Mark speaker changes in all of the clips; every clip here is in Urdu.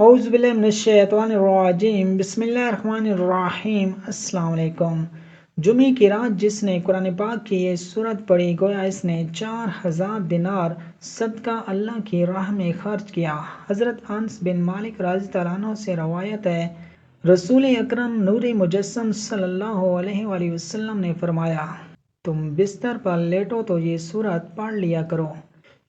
Speaker 1: اعوذ باللہ من الشیطان الرجیم، بسم اللہ الرحمن الرحیم۔ السلام علیکم۔ جمعے کی رات جس نے قرآن پاک کی یہ سورت پڑھی، گویا اس نے 4000 دینار صدقہ اللہ کی راہ میں خرچ کیا۔ حضرت انس بن مالک رضی اللہ عنہ سے روایت ہے، رسول اکرم نور مجسم صلی اللہ علیہ وآلہ وسلم نے فرمایا، تم بستر پر لیٹو تو یہ سورت پڑھ لیا کرو،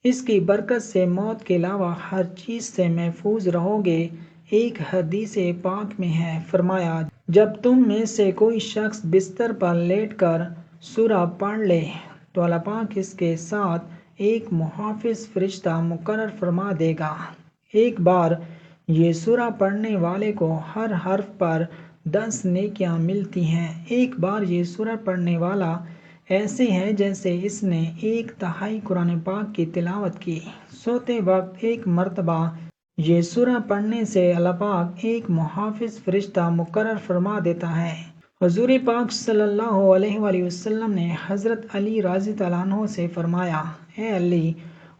Speaker 1: اس کی برکت سے موت کے علاوہ ہر چیز سے محفوظ رہو گے۔ ایک حدیث پاک میں ہے، فرمایا، جب تم میں سے کوئی شخص بستر پر لیٹ کر سورہ پڑھ لے تو اللہ پاک اس کے ساتھ ایک محافظ فرشتہ مقرر فرما دے گا۔ ایک بار یہ سورہ پڑھنے والے کو ہر حرف پر 10 نیکیاں ملتی ہیں۔ ایک بار یہ سورہ پڑھنے والا ایسے ہے جیسے اس نے 1/3 قرآن پاک کی تلاوت کی۔ سوتے وقت ایک مرتبہ یہ سورہ پڑھنے سے اللہ پاک ایک محافظ فرشتہ مقرر فرما دیتا ہے۔ حضور پاک صلی اللہ علیہ وآلہ وسلم نے حضرت علی رضی اللہ عنہ سے فرمایا، اے علی،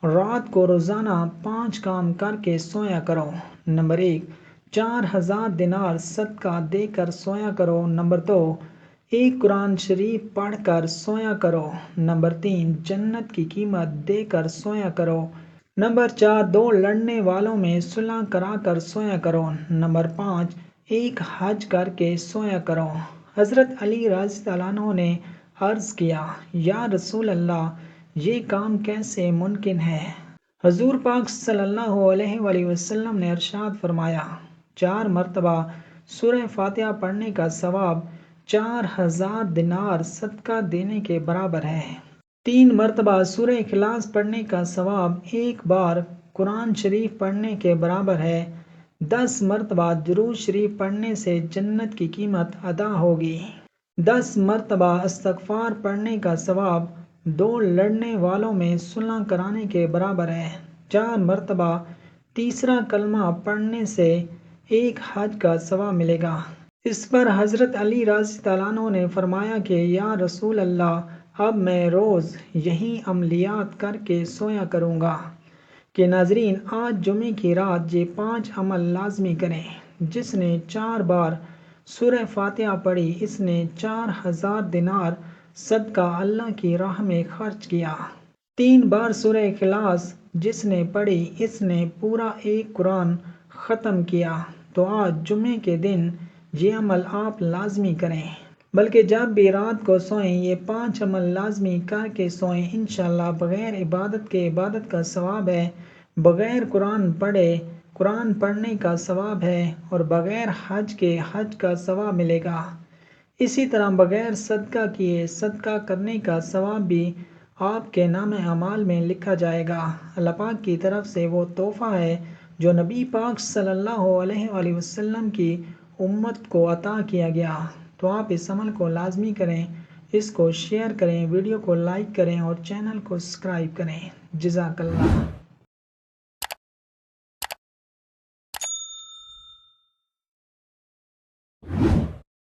Speaker 1: رات کو روزانہ 5 کام کر کے سویا کرو۔ نمبر 1، 4000 دینار صدقہ دے کر سویا کرو۔ نمبر 2، ایک قرآن شریف پڑھ کر سویا کرو۔ نمبر 3، جنت کی قیمت دے کر سویا کرو۔ نمبر 4، 2 لڑنے والوں میں صلح کرا کر سویا کرو۔ نمبر 5، ایک حج کر کے سویا کرو۔ حضرت علی رضی اللہ عنہ نے عرض کیا، یا رسول اللہ، یہ کام کیسے ممکن ہے؟ حضور پاک صلی اللہ علیہ وآلہ وسلم نے ارشاد فرمایا، 4 مرتبہ سورہ فاتحہ پڑھنے کا ثواب 4000 دینار صدقہ دینے کے برابر ہے۔ 3 مرتبہ سورہ اخلاص پڑھنے کا ثواب 1 بار قرآن شریف پڑھنے کے برابر ہے۔ 10 مرتبہ درود شریف پڑھنے سے جنت کی قیمت ادا ہوگی۔ 10 مرتبہ استغفار پڑھنے کا ثواب 2 لڑنے والوں میں صلح کرانے کے برابر ہے۔ 4 مرتبہ تیسرا کلمہ پڑھنے سے 1 حج کا ثواب ملے گا۔ اس پر حضرت علی رضی اللہ عنہ نے فرمایا کہ یا رسول اللہ، اب میں روز یہی عملیات کر کے سویا کروں گا۔ کہ ناظرین، آج جمعے کی رات یہ 5 عمل لازمی کریں۔ جس نے 4 بار سورہ فاتحہ پڑھی، اس نے 4000 دینار صدقہ اللہ کی راہ میں خرچ کیا۔ 3 بار سورہ اخلاص جس نے پڑھی، اس نے پورا 1 قرآن ختم کیا۔ تو آج جمعے کے دن یہ عمل آپ لازمی کریں، بلکہ جب بھی رات کو سوئیں یہ 5 عمل لازمی کر کے سوئیں۔ انشاءاللہ بغیر عبادت کے عبادت کا ثواب ہے، بغیر قرآن پڑھے قرآن پڑھنے کا ثواب ہے، اور بغیر حج کے حج کا ثواب ملے گا۔ اسی طرح بغیر صدقہ کیے صدقہ کرنے کا ثواب بھی آپ کے نام اعمال میں لکھا جائے گا۔ اللہ پاک کی طرف سے وہ تحفہ ہے جو نبی پاک صلی اللہ علیہ وآلہ وسلم کی امت کو عطا کیا گیا۔ تو آپ اس عمل کو لازمی کریں، اس کو شیئر کریں، ویڈیو کو لائک کریں اور چینل کو سبسکرائب کریں۔ جزاک اللہ۔